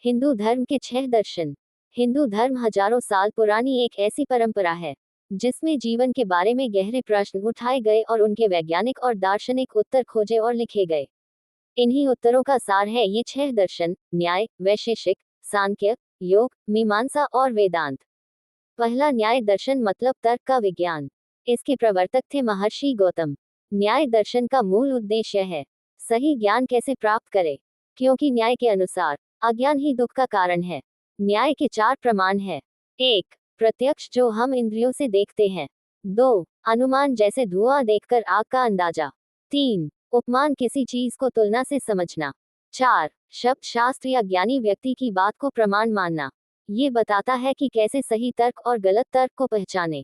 हिंदू धर्म के 6 दर्शन। हिंदू धर्म हजारों साल पुरानी एक ऐसी परंपरा है जिसमें जीवन के बारे में गहरे प्रश्न उठाए गए और उनके वैज्ञानिक और दार्शनिक उत्तर खोजे और लिखे गए। इन्हीं उत्तरों का सार है ये 6 दर्शन: न्याय, वैशेषिक, सांख्य, योग, मीमांसा और वेदांत। पहला, न्याय दर्शन मतलब तर्क का विज्ञान। इसके प्रवर्तक थे महर्षि गौतम। न्याय दर्शन का मूल उद्देश्य है सही ज्ञान कैसे प्राप्त करें, क्योंकि न्याय के अनुसार अज्ञान ही दुख का कारण है। न्याय के 4 प्रमाण हैं। 1. प्रत्यक्ष, जो हम इंद्रियों से देखते हैं। 2. अनुमान, जैसे धुआं देखकर आग का अंदाजा। 3. उपमान, किसी चीज को तुलना से समझना। 4. शब्द शास्त्र या ज्ञानी व्यक्ति की बात को प्रमाण मानना। ये बताता है कि कैसे सही तर्क और गलत तर्क को पहचाने।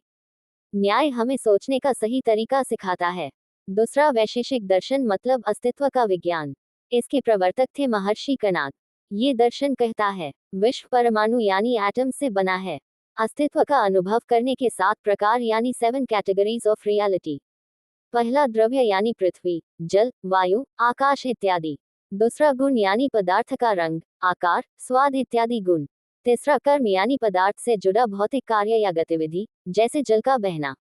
न्याय हमें सोचने का सही तरीका सिखाता है। दूसरा, वैशेषिक दर्शन मतलब अस्तित्व का विज्ञान। इसके प्रवर्तक थे महर्षि कणाद। ये दर्शन कहता है विश्व परमाणु यानी एटम से बना है। अस्तित्व का अनुभव करने के 7 प्रकार यानी 7 कैटेगरीज ऑफ रियलिटी। पहला, द्रव्य यानी पृथ्वी, जल, वायु, आकाश इत्यादि। दूसरा, गुण यानी पदार्थ का रंग, आकार, स्वाद इत्यादि गुण। तीसरा, कर्म यानी पदार्थ से जुड़ा भौतिक कार्य या गतिविधि, जैसे जल का बहना।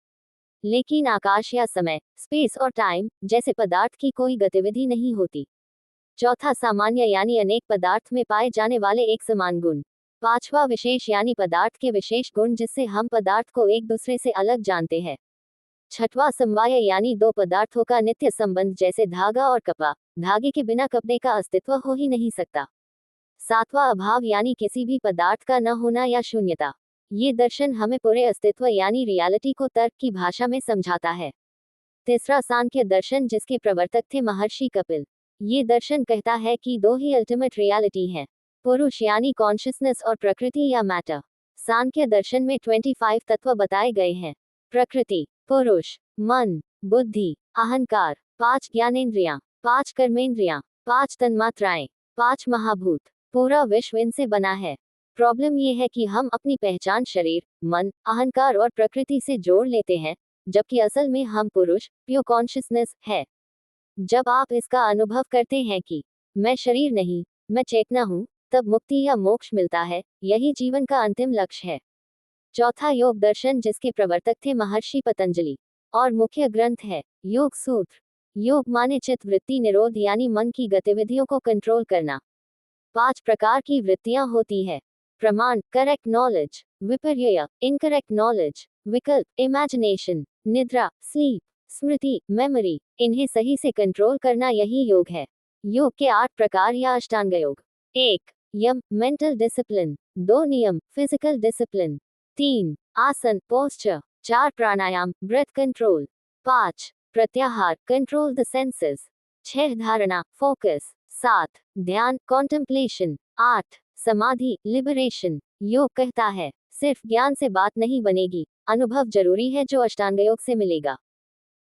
लेकिन आकाश या समय, स्पेस और टाइम जैसे पदार्थ की कोई गतिविधि नहीं होती। चौथा, सामान्य यानी अनेक पदार्थ में पाए जाने वाले एक समान गुण। पांचवा, विशेष यानी पदार्थ के विशेष गुण जिससे हम पदार्थ को एक दूसरे से अलग जानते हैं। छठवां, समवाय यानी 2 पदार्थों का नित्य संबंध, जैसे धागा और कपड़ा। धागे के बिना कपड़े का अस्तित्व हो ही नहीं सकता। सातवां, अभाव यानी किसी भी पदार्थ का न होना या शून्यता। ये दर्शन हमें पूरे अस्तित्व यानी रियलिटी को तर्क की भाषा में समझाता है। तीसरा, सांख्य दर्शन, जिसके प्रवर्तक थे महर्षि कपिल। ये दर्शन कहता है कि 2 ही अल्टीमेट रियलिटी हैं, पुरुष यानी कॉन्शियसनेस और प्रकृति या मैटर। सांख्य दर्शन में 25 तत्व बताए गए हैं। प्रकृति, पुरुष, मन, बुद्धि, अहंकार, 5 ज्ञानेंद्रियां, 5 कर्मेंद्रियां, 5 तन्मात्राएं, 5 महाभूत। पूरा विश्व इनसे बना है। प्रॉब्लम ये है कि हम अपनी पहचान शरीर, मन, अहंकार और प्रकृति से जोड़ लेते हैं, जबकि असल में हम पुरुष, प्योर कॉन्शियसनेस है। जब आप इसका अनुभव करते हैं कि मैं शरीर नहीं, मैं चेतना हूँ, तब मुक्ति या मोक्ष मिलता है। यही जीवन का अंतिम लक्ष्य है। चौथा, योग दर्शन, जिसके प्रवर्तक थे महर्षि पतंजलि और मुख्य ग्रंथ है योग सूत्र। योग माने चित्त वृत्ति निरोध यानी मन की गतिविधियों को कंट्रोल करना। 5 प्रकार की वृत्तियां होती है: प्रमाण, करेक्ट नॉलेज; विपर्यय, इनकरेक्ट नॉलेज; विकल्प, इमेजिनेशन; निद्रा, स्लीप; स्मृति, मेमोरी। इन्हें सही से कंट्रोल करना यही योग है। योग के 8 प्रकार या अष्टांग योग: 1. यम, मेंटल डिसिप्लिन; 2. नियम, फिजिकल डिसिप्लिन; 3. आसन, पोस्चर; 4. प्राणायाम, ब्रेथ कंट्रोल; 5. प्रत्याहार, कंट्रोल द सेंसेस; 6. धारणा, फोकस; 7. ध्यान, कॉन्टेम्पलेशन; 8. समाधि, लिबरेशन। योग कहता है सिर्फ ज्ञान से बात नहीं बनेगी, अनुभव जरूरी है, जो अष्टांग योग से मिलेगा।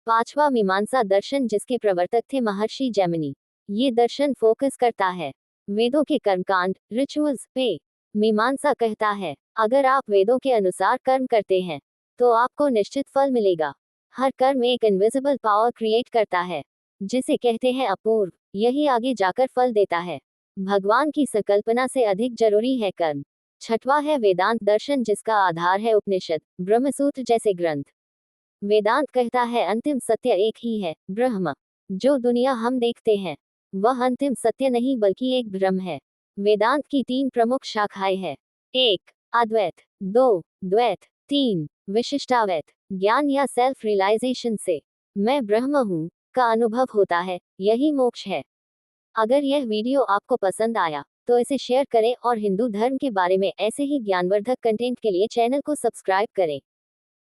पांचवा, मीमांसा दर्शन, जिसके प्रवर्तक थे महर्षि जैमिनी। ये दर्शन फोकस करता है वेदों के कर्मकांड, रिचुअल्स पे। मीमांसा कहता है अगर आप वेदों के अनुसार कर्म करते हैं तो आपको निश्चित फल मिलेगा। हर कर्म एक इनविजिबल पावर क्रिएट करता है, जिसे कहते हैं अपूर्व। यही आगे जाकर फल देता है। भगवान की संकल्पना से अधिक जरूरी है कर्म। छठवां है वेदांत दर्शन, जिसका आधार है उपनिषद, ब्रह्मसूत्र जैसे ग्रंथ। वेदांत कहता है अंतिम सत्य एक ही है, ब्रह्म। जो दुनिया हम देखते हैं वह अंतिम सत्य नहीं बल्कि एक भ्रम है। वेदांत की 3 प्रमुख शाखाएं हैं: 1. अद्वैत; 2. द्वैत; 3. विशिष्टाद्वैत। ज्ञान या सेल्फ रियलाइजेशन से मैं ब्रह्म हूँ का अनुभव होता है, यही मोक्ष है। अगर यह वीडियो आपको पसंद आया तो इसे शेयर करें और हिंदू धर्म के बारे में ऐसे ही ज्ञानवर्धक कंटेंट के लिए चैनल को सब्सक्राइब करें।